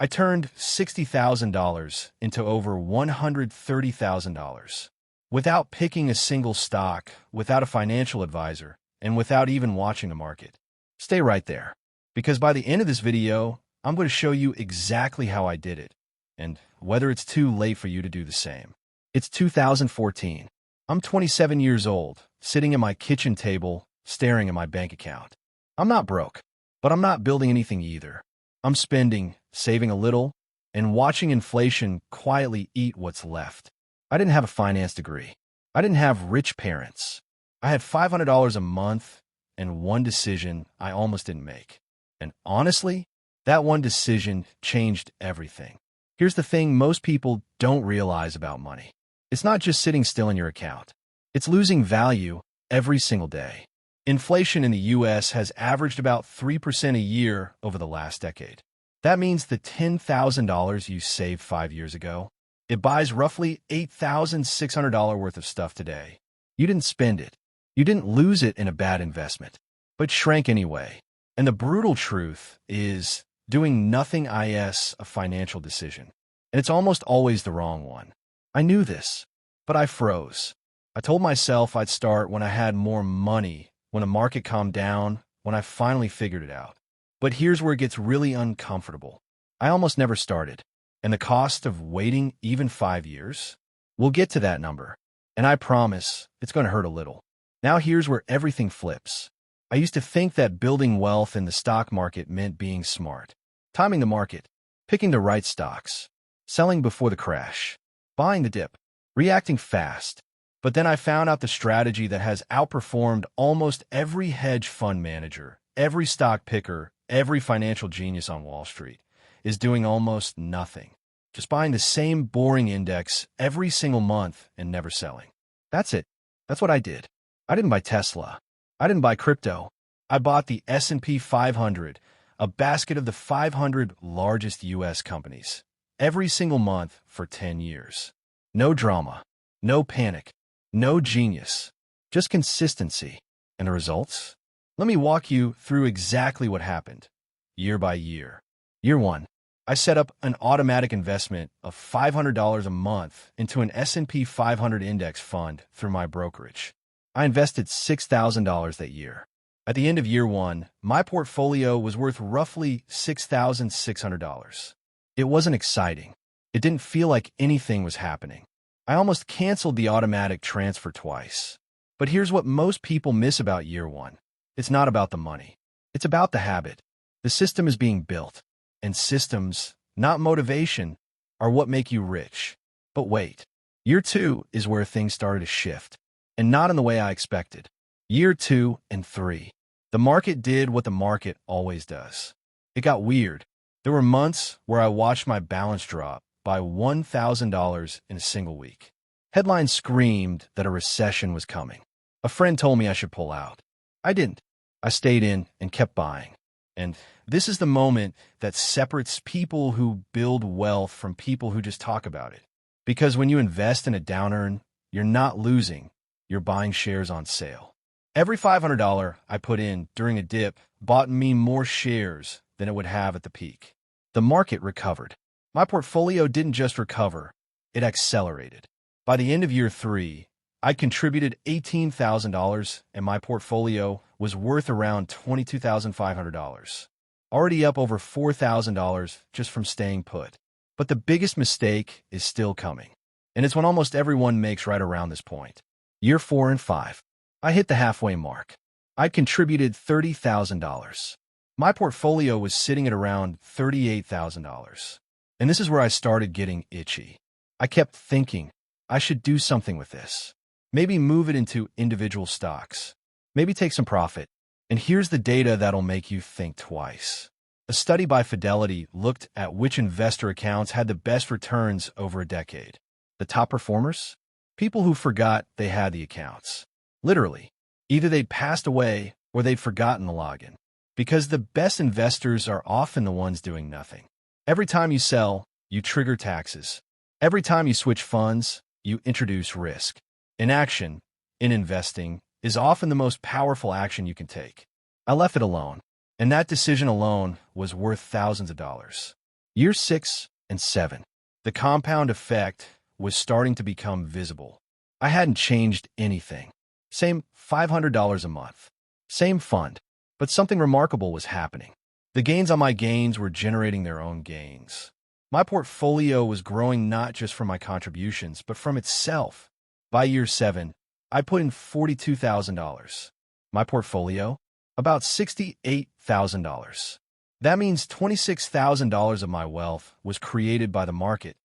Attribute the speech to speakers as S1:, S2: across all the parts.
S1: I turned $60,000 into over $130,000 without picking a single stock, without a financial advisor, and without even watching the market. Stay right there, because by the end of this video, I'm going to show you exactly how I did it, and whether it's too late for you to do the same. It's 2014. I'm 27 years old, sitting at my kitchen table, staring at my bank account. I'm not broke, but I'm not building anything either. I'm spending, saving a little, and watching inflation quietly eat what's left. I didn't have a finance degree. I didn't have rich parents. I had $500 a month and one decision I almost didn't make. And honestly, that one decision changed everything. Here's the thing most people don't realize about money. It's not just sitting still in your account. It's losing value every single day. Inflation in the US has averaged about 3% a year over the last decade. That means the $10,000 you saved 5 years ago, it buys roughly $8,600 worth of stuff today. You didn't spend it. You didn't lose it in a bad investment, but shrank anyway. And the brutal truth is doing nothing is a financial decision. And it's almost always the wrong one. I knew this, but I froze. I told myself I'd start when I had more money, when the market calmed down, when I finally figured it out. But here's where it gets really uncomfortable. I almost never started. And the cost of waiting even 5 years? We'll get to that number. And I promise it's going to hurt a little. Now here's where everything flips. I used to think that building wealth in the stock market meant being smart. Timing the market, picking the right stocks, selling before the crash, buying the dip, reacting fast. But then I found out the strategy that has outperformed almost every hedge fund manager, every stock picker, every financial genius on Wall Street is doing almost nothing. Just buying the same boring index every single month and never selling. That's it. That's what I did. I didn't buy Tesla. I didn't buy crypto. I bought the S&P 500, a basket of the 500 largest U.S. companies, every single month for 10 years. No drama, no panic, no genius, just consistency. And the results? Let me walk you through exactly what happened, year by year. Year 1, I set up an automatic investment of $500 a month into an S&P 500 index fund through my brokerage. I invested $6,000 that year. At the end of year 1, my portfolio was worth roughly $6,600. It wasn't exciting. It didn't feel like anything was happening. I almost canceled the automatic transfer twice. But here's what most people miss about year 1. It's not about the money. It's about the habit. The system is being built. And systems, not motivation, are what make you rich. But wait. Year 2 is where things started to shift. And not in the way I expected. Year 2 and 3. The market did what the market always does. It got weird. There were months where I watched my balance drop by $1,000 in a single week. Headlines screamed that a recession was coming. A friend told me I should pull out. I didn't. I stayed in and kept buying. And this is the moment that separates people who build wealth from people who just talk about it. Because when you invest in a downturn, you're not losing. You're buying shares on sale. Every $500 I put in during a dip bought me more shares than it would have at the peak. The market recovered. My portfolio didn't just recover, it accelerated. By the end of year 3, I contributed $18,000 and my portfolio was worth around $22,500. Already up over $4,000 just from staying put. But the biggest mistake is still coming. And it's one almost everyone makes right around this point. Year 4 and 5. I hit the halfway mark. I contributed $30,000. My portfolio was sitting at around $38,000. And this is where I started getting itchy. I kept thinking, I should do something with this. Maybe move it into individual stocks. Maybe take some profit. And here's the data that'll make you think twice. A study by Fidelity looked at which investor accounts had the best returns over a decade. The top performers? People who forgot they had the accounts. Literally, either they'd passed away or they'd forgotten the login. Because the best investors are often the ones doing nothing. Every time you sell, you trigger taxes. Every time you switch funds, you introduce risk. Inaction, in investing, is often the most powerful action you can take. I left it alone, and that decision alone was worth thousands of dollars. Year 6 and 7. The compound effect was starting to become visible. I hadn't changed anything. Same $500 a month. Same fund. But something remarkable was happening. The gains on my gains were generating their own gains. My portfolio was growing not just from my contributions, but from itself. By year 7, I put in $42,000. My portfolio? About $68,000. That means $26,000 of my wealth was created by the market,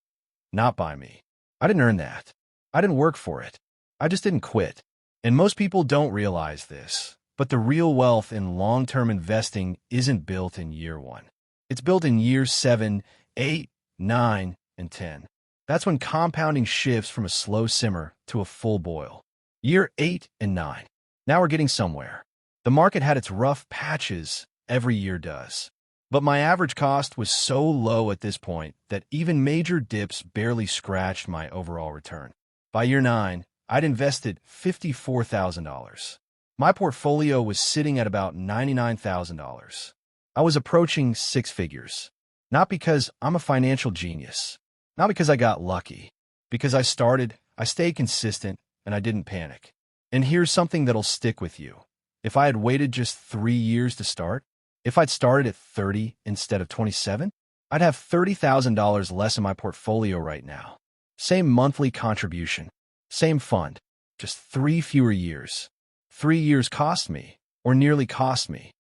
S1: not by me. I didn't earn that. I didn't work for it. I just didn't quit. And most people don't realize this, but the real wealth in long-term investing isn't built in year 1. It's built in years 7, 8, 9, and 10. That's when compounding shifts from a slow simmer to a full boil. Year 8 and 9. Now we're getting somewhere. The market had its rough patches, every year does. But my average cost was so low at this point that even major dips barely scratched my overall return. By year 9, I'd invested $54,000. My portfolio was sitting at about $99,000. I was approaching 6 figures. Not because I'm a financial genius. Not because I got lucky. Because I stayed consistent, and I didn't panic. And here's something that'll stick with you. If I had waited just 3 years to start, if I'd started at 30 instead of 27, I'd have $30,000 less in my portfolio right now. Same monthly contribution, same fund, just 3 fewer years. 3 years cost me, or nearly cost me,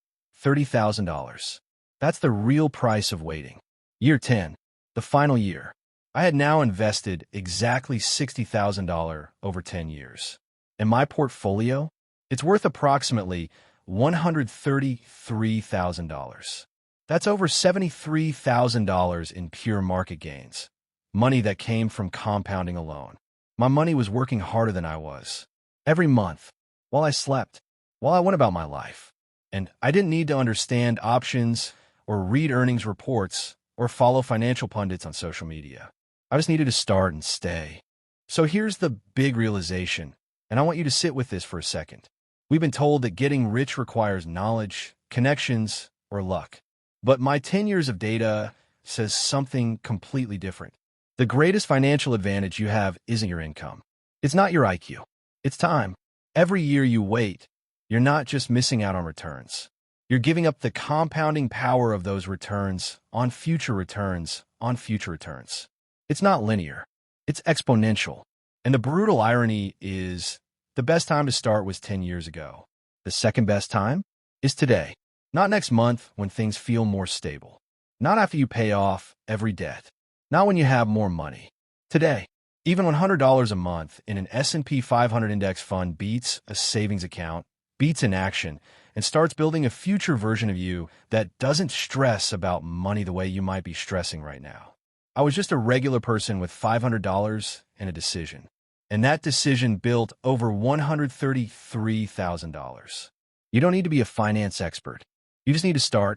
S1: $30,000. That's the real price of waiting. Year 10, the final year. I had now invested exactly $60,000 over 10 years. And my portfolio? It's worth approximately $133,000. That's over $73,000 in pure market gains. Money that came from compounding alone. My money was working harder than I was. Every month, while I slept, while I went about my life. And I didn't need to understand options or read earnings reports or follow financial pundits on social media. I just needed to start and stay. So here's the big realization, and I want you to sit with this for a second. We've been told that getting rich requires knowledge, connections, or luck. But my 10 years of data says something completely different. The greatest financial advantage you have isn't your income. It's not your IQ. It's time. Every year you wait, you're not just missing out on returns. You're giving up the compounding power of those returns on future returns on future returns. It's not linear. It's exponential. And the brutal irony is, the best time to start was 10 years ago. The second best time is today. Not next month when things feel more stable. Not after you pay off every debt. Not when you have more money. Today, even $100 a month in an S&P 500 index fund beats a savings account, beats inaction, and starts building a future version of you that doesn't stress about money the way you might be stressing right now. I was just a regular person with $500 and a decision. And that decision built over $133,000. You don't need to be a finance expert. You just need to start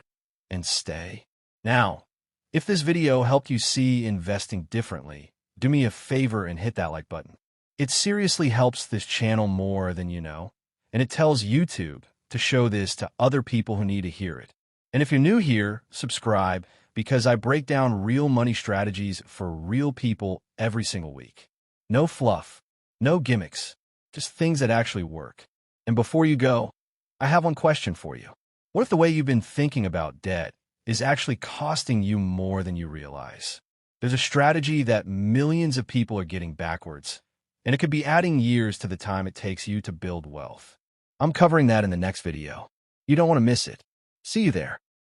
S1: and stay. Now, if this video helped you see investing differently, do me a favor and hit that like button. It seriously helps this channel more than you know, and it tells YouTube to show this to other people who need to hear it. And if you're new here, subscribe, because I break down real money strategies for real people every single week. No fluff, no gimmicks, just things that actually work. And before you go, I have one question for you. What if the way you've been thinking about debt is actually costing you more than you realize? There's a strategy that millions of people are getting backwards, and it could be adding years to the time it takes you to build wealth. I'm covering that in the next video. You don't want to miss it. See you there.